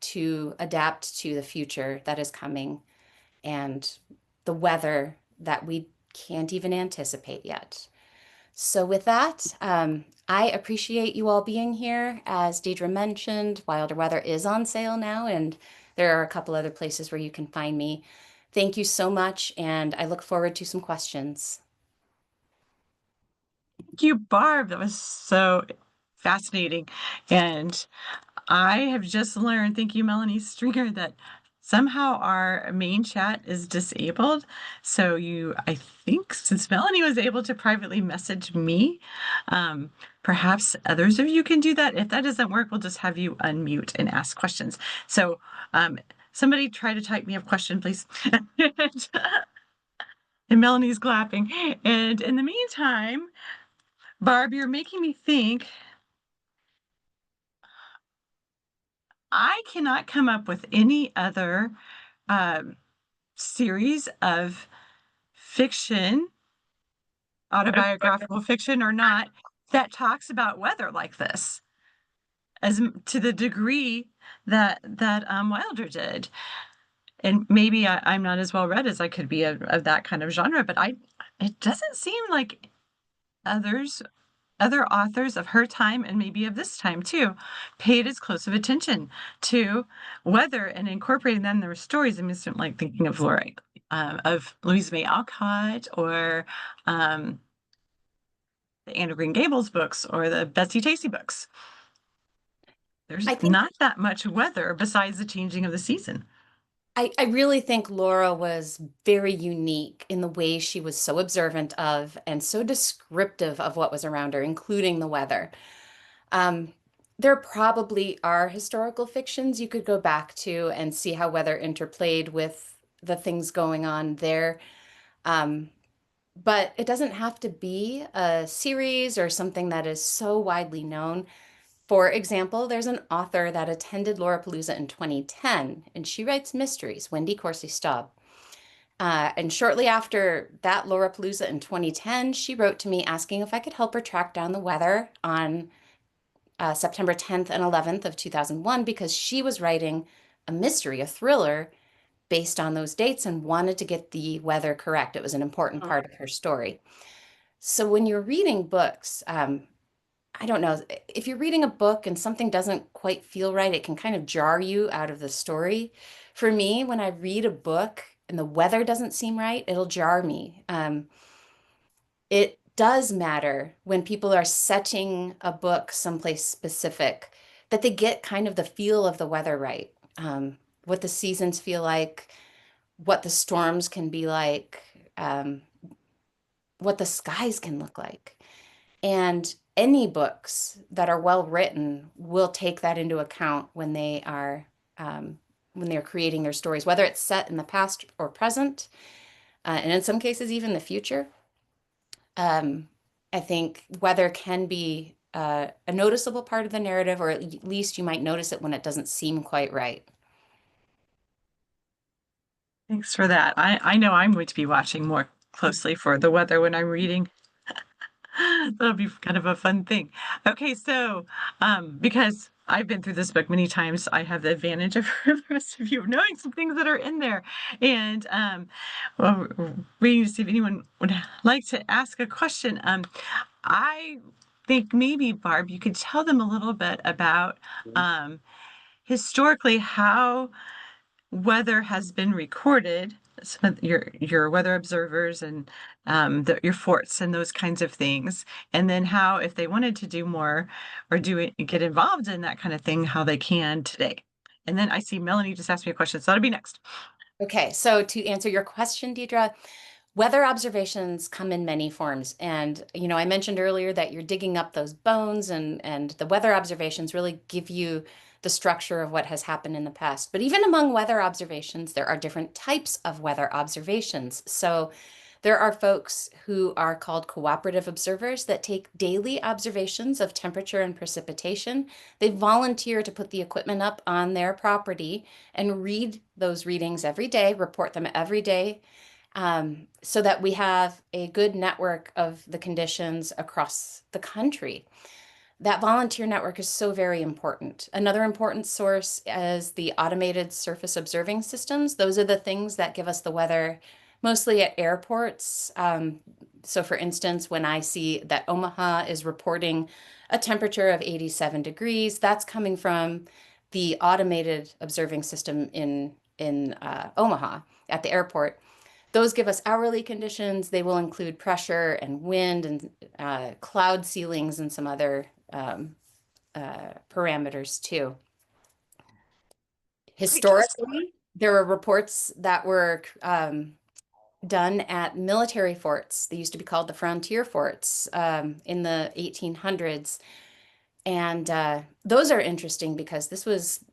to adapt to the future that is coming and the weather that we can't even anticipate yet. So, with that, I appreciate you all being here. As Deidre mentioned, Wilder Weather is on sale now, and there are a couple other places where you can find me. Thank you so much, and I look forward to some questions. Thank you, Barb. That was so fascinating. And I have just learned, thank you, Melanie Stringer, that somehow our main chat is disabled. So I think since Melanie was able to privately message me, um, perhaps others of you can do that. If that doesn't work, we'll just have you unmute and ask questions. So somebody try to type me a question, please. And Melanie's clapping. And in the meantime, Barb, you're making me think. I cannot come up with any other um, series of fiction, autobiographical fiction or not, that talks about weather like this, to the degree that Wilder did. And maybe I'm not as well read as I could be of that kind of genre, but it doesn't seem like others other authors of her time and maybe of this time too paid as close of attention to weather and incorporating them in their stories. I'm just like thinking of of Louisa May Alcott, or the Anne of Green Gables books, or the Betsy Tacy books. There's I think not that much weather besides the changing of the season. I really think Laura was very unique in the way she was so observant of and so descriptive of what was around her, including the weather. Um, there probably are historical fictions you could go back to and see how weather interplayed with the things going on there. Um, but it doesn't have to be a series or something that is so widely known. For example, there's an author that attended Laurapalooza in 2010, and she writes mysteries, Wendy Corsi Staub. And shortly after that Laurapalooza in 2010, she wrote to me asking if I could help her track down the weather on September 10th and 11th of 2001 because she was writing a mystery, a thriller based on those dates and wanted to get the weather correct. It was an important Oh. part of her story. So when you're reading books, I don't know, if you're reading a book and something doesn't quite feel right, it can kind of jar you out of the story. For me, when I read a book and the weather doesn't seem right, it'll jar me. It does matter when people are setting a book someplace specific that they get kind of the feel of the weather right, what the seasons feel like, what the storms can be like, um, what the skies can look like. And any books that are well written will take that into account um, when they're creating their stories, whether it's set in the past or present, and in some cases even the future. Um, I think weather can be a noticeable part of the narrative, or at least you might notice it when it doesn't seem quite right. Thanks for that. I know I'm going to be watching more closely for the weather when I'm reading. That'll be kind of a fun thing. Okay, so because I've been through this book many times, I have the advantage of the rest of you knowing some things that are in there. And well, we're waiting to see if anyone would like to ask a question. I think maybe, Barb, you could tell them a little bit about historically how weather has been recorded some of your weather observers and your forts and those kinds of things, and then how if they wanted to do more or get involved in that kind of thing, how they can today. And then I see Melanie just asked me a question, so that'll be next. Okay, so to answer your question, Deidre, weather observations come in many forms. And, I mentioned earlier that you're digging up those bones and the weather observations really give you the structure of what has happened in the past. But even among weather observations, there are different types of weather observations. So there are folks who are called cooperative observers that take daily observations of temperature and precipitation. They volunteer to put the equipment up on their property and read those readings every day, report them every day, so that we have a good network of the conditions across the country. That volunteer network is so very important. Another important source is the automated surface observing systems. Those are the things that give us the weather mostly at airports. So for instance, when I see that Omaha is reporting a temperature of 87 degrees, that's coming from the automated observing system in Omaha at the airport. Those give us hourly conditions. They will include pressure and wind and cloud ceilings and some other parameters too. Great. Historically, there were reports that were done at military forts. They used to be called the frontier forts in the 1800s. And those are interesting because this was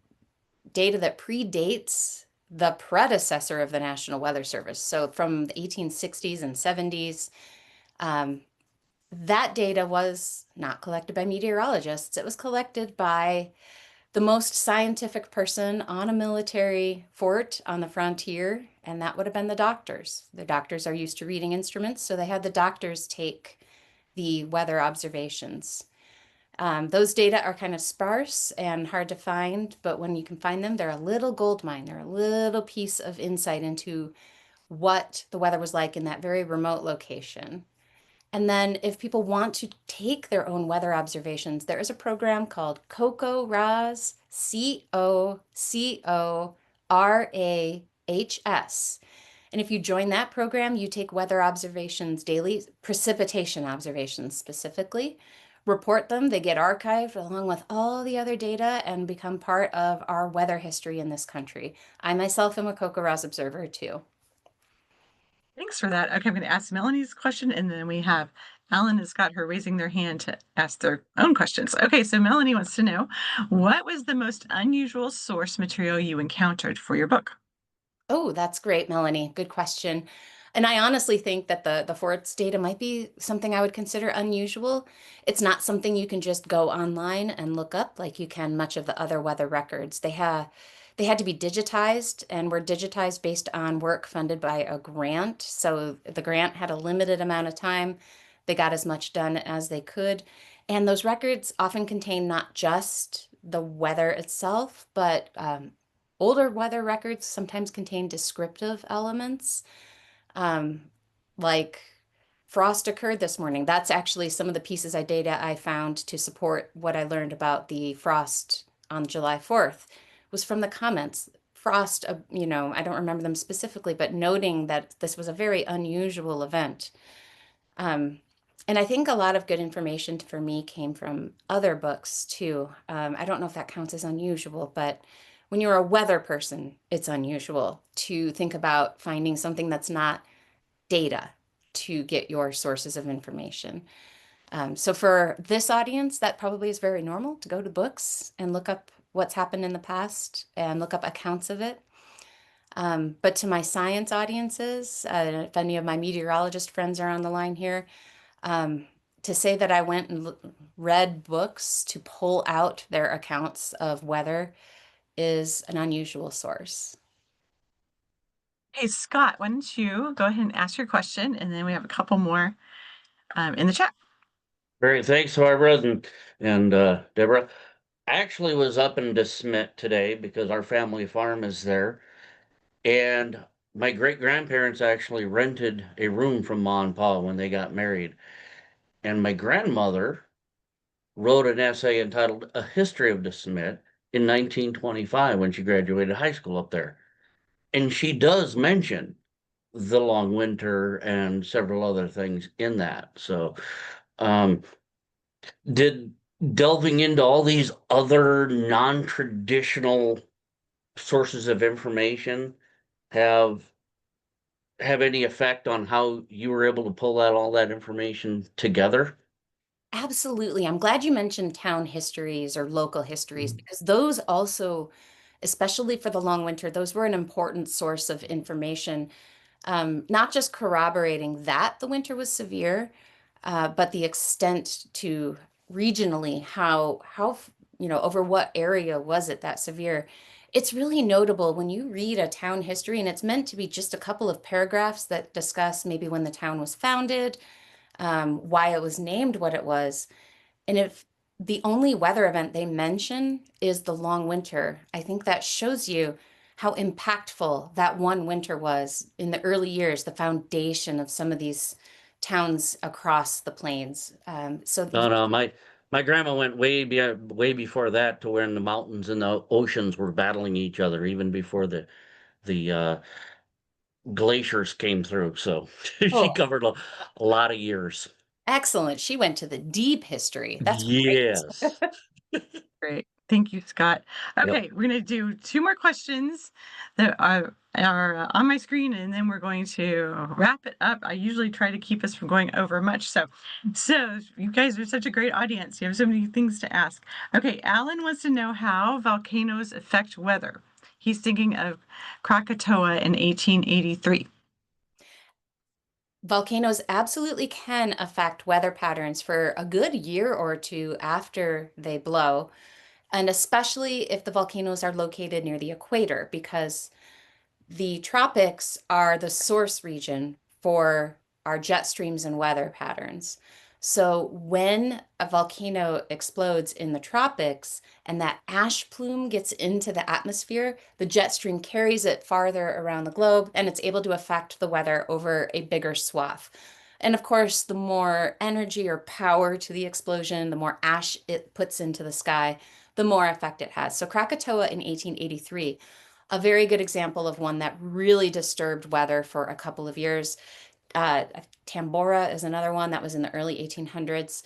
data that predates the predecessor of the National Weather Service. So from the 1860s and 70s, that data was not collected by meteorologists. It was collected by the most scientific person on a military fort on the frontier, and that would have been the doctors. The doctors are used to reading instruments, so they had the doctors take the weather observations. Those data are kind of sparse and hard to find, but when you can find them, they're a little gold mine. They're a little piece of insight into what the weather was like in that very remote location. And then if people want to take their own weather observations, there is a program called COCO-RAHS, COCORAHS. And if you join that program, you take weather observations daily, precipitation observations specifically, report them, they get archived along with all the other data and become part of our weather history in this country. I myself am a COCO-RAHS observer too. Thanks for that. Okay, I'm going to ask Melanie's question, and then we have Alan has got her raising their hand to ask their own questions. Okay, so Melanie wants to know, what was the most unusual source material you encountered for your book? Oh, that's great, Melanie. Good question. And I honestly think that the forts data might be something I would consider unusual. It's not something you can just go online and look up like you can much of the other weather records. They had to be digitized and were digitized based on work funded by a grant. So the grant had a limited amount of time. They got as much done as they could. And those records often contain not just the weather itself, but older weather records sometimes contain descriptive elements, um, like frost occurred this morning. That's actually some of the pieces of data I found to support what I learned about the frost on July 4th was from the comments. Frost, I don't remember them specifically, but noting that this was a very unusual event. Um, and I think a lot of good information for me came from other books too. I don't know if that counts as unusual, but when you're a weather person, it's unusual to think about finding something that's not data to get your sources of information. So for this audience, that probably is very normal to go to books and look up what's happened in the past and look up accounts of it. But to my science audiences, if any of my meteorologist friends are on the line here, um, to say that I went and read books to pull out their accounts of weather is an unusual source. Hey, Scott, why don't you go ahead and ask your question, and then we have a couple more in the chat. Great, thanks, Barbara and Deborah. I actually was up in DeSmet today because our family farm is there, and my great grandparents actually rented a room from Ma and Pa when they got married. And my grandmother wrote an essay entitled "A History of DeSmet" in 1925 when she graduated high school up there. And she does mention the long winter and several other things in that. So, um, did delving into all these other non-traditional sources of information have any effect on how you were able to pull out all that information together? Absolutely. I'm glad you mentioned town histories or local histories because those also, especially for the long winter, those were an important source of information. Not just corroborating that the winter was severe, but the extent to regionally over what area was it that severe. It's really notable when you read a town history, and it's meant to be just a couple of paragraphs that discuss maybe when the town was founded, why it was named what it was. And if the only weather event they mention is the long winter, I think that shows you how impactful that one winter was in the early years, the foundation of some of these towns across the plains. No, no, my grandma went way before that to when the mountains and the oceans were battling each other, even before the glaciers came through. So she Oh, covered a lot of years. excellent. She went to the deep history. That's great. Yes. Great. Thank you, Scott. Yep. Okay, we're going to do two more questions that are on my screen, and then we're going to wrap it up. I usually try to keep us from going over much. So you guys are such a great audience. You have so many things to ask. Okay, Alan wants to know how volcanoes affect weather. He's thinking of Krakatoa in 1883. Volcanoes absolutely can affect weather patterns for a good year or two after they blow, and especially if the volcanoes are located near the equator, because the tropics are the source region for our jet streams and weather patterns. So when a volcano explodes in the tropics and that ash plume gets into the atmosphere, the jet stream carries it farther around the globe and it's able to affect the weather over a bigger swath. And of course, the more energy or power to the explosion, the more ash it puts into the sky, the more effect it has. So Krakatoa in 1883, a very good example of one that really disturbed weather for a couple of years. Uh, Tambora is another one that was in the early 1800s.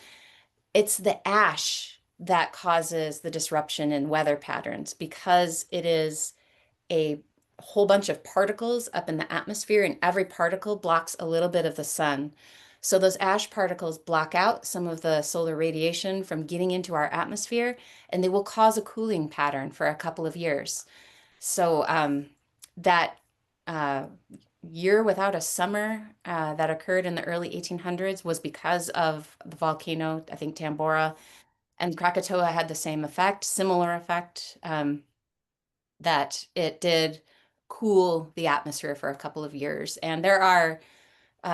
It's the ash that causes the disruption in weather patterns because it is a whole bunch of particles up in the atmosphere, and every particle blocks a little bit of the sun. So those ash particles block out some of the solar radiation from getting into our atmosphere, and they will cause a cooling pattern for a couple of years. So that uh, year without a summer that occurred in the early 1800s was because of the volcano, I think Tambora, and Krakatoa had the same effect, similar effect, that it did cool the atmosphere for a couple of years. And there are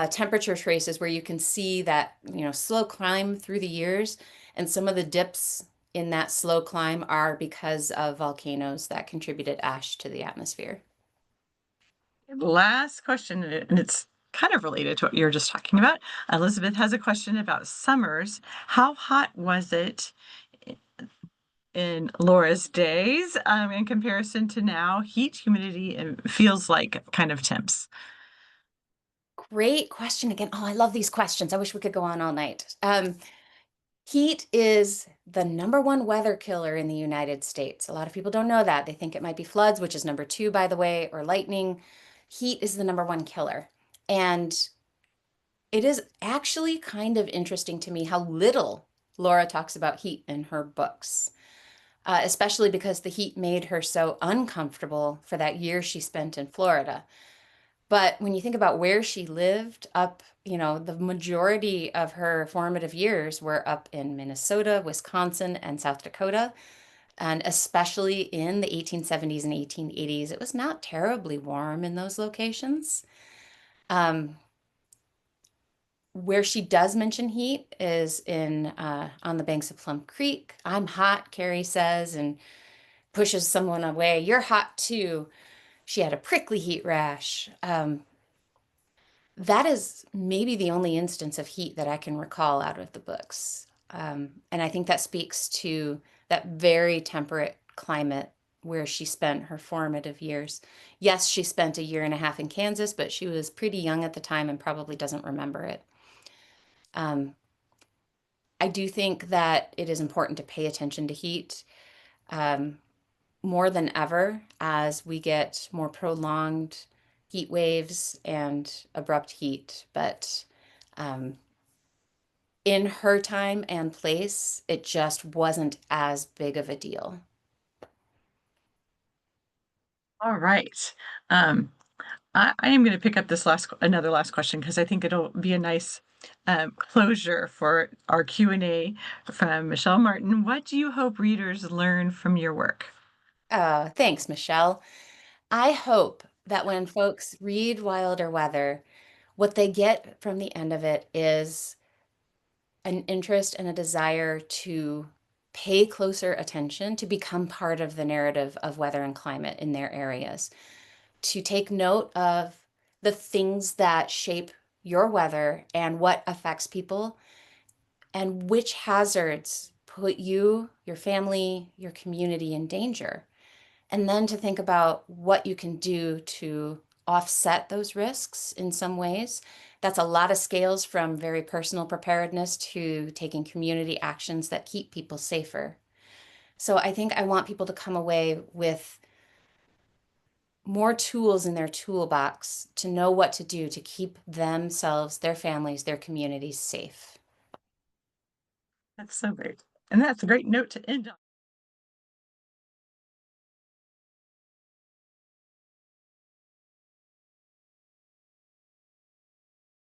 temperature traces where you can see that, slow climb through the years, and some of the dips in that slow climb are because of volcanoes that contributed ash to the atmosphere. Last question, and it's kind of related to what you were just talking about. Elizabeth has a question about summers. How hot was it in Laura's days in comparison to now? Heat, humidity, and feels like kind of temps. Great question again. Oh, I love these questions. I wish we could go on all night. Heat is the number one weather killer in the United States. A lot of people don't know that. They think it might be floods, which is number two, by the way, or lightning. Heat is the number one killer. And it is actually kind of interesting to me how little Laura talks about heat in her books, especially because the heat made her so uncomfortable for that year she spent in Florida. But when you think about where she lived up, the majority of her formative years were up in Minnesota, Wisconsin, and South Dakota. And especially in the 1870s and 1880s, it was not terribly warm in those locations. Um, where she does mention heat is in on the banks of Plum Creek. I'm hot, Carrie says, and pushes someone away. You're hot too. She had a prickly heat rash. That is maybe the only instance of heat that I can recall out of the books. And I think that speaks to that very temperate climate where she spent her formative years. Yes, she spent a year and a half in Kansas, but she was pretty young at the time and probably doesn't remember it. Um, I do think that it is important to pay attention to heat um, more than ever as we get more prolonged heat waves and abrupt heat. But um, in her time and place, it just wasn't as big of a deal. All right. Um, I am going to pick up this another last question because I think it'll be a nice closure for our Q&A from Michelle Martin. What do you hope readers learn from your work? Thanks, Michelle. I hope that when folks read Wilder Weather, what they get from the end of it is an interest and a desire to pay closer attention, to become part of the narrative of weather and climate in their areas, to take note of the things that shape your weather and what affects people, and which hazards put you, your family, your community in danger. And then to think about what you can do to offset those risks in some ways. That's a lot of scales from very personal preparedness to taking community actions that keep people safer. So I think I want people to come away with more tools in their toolbox to know what to do to keep themselves, their families, their communities safe. That's so great. And that's a great note to end on.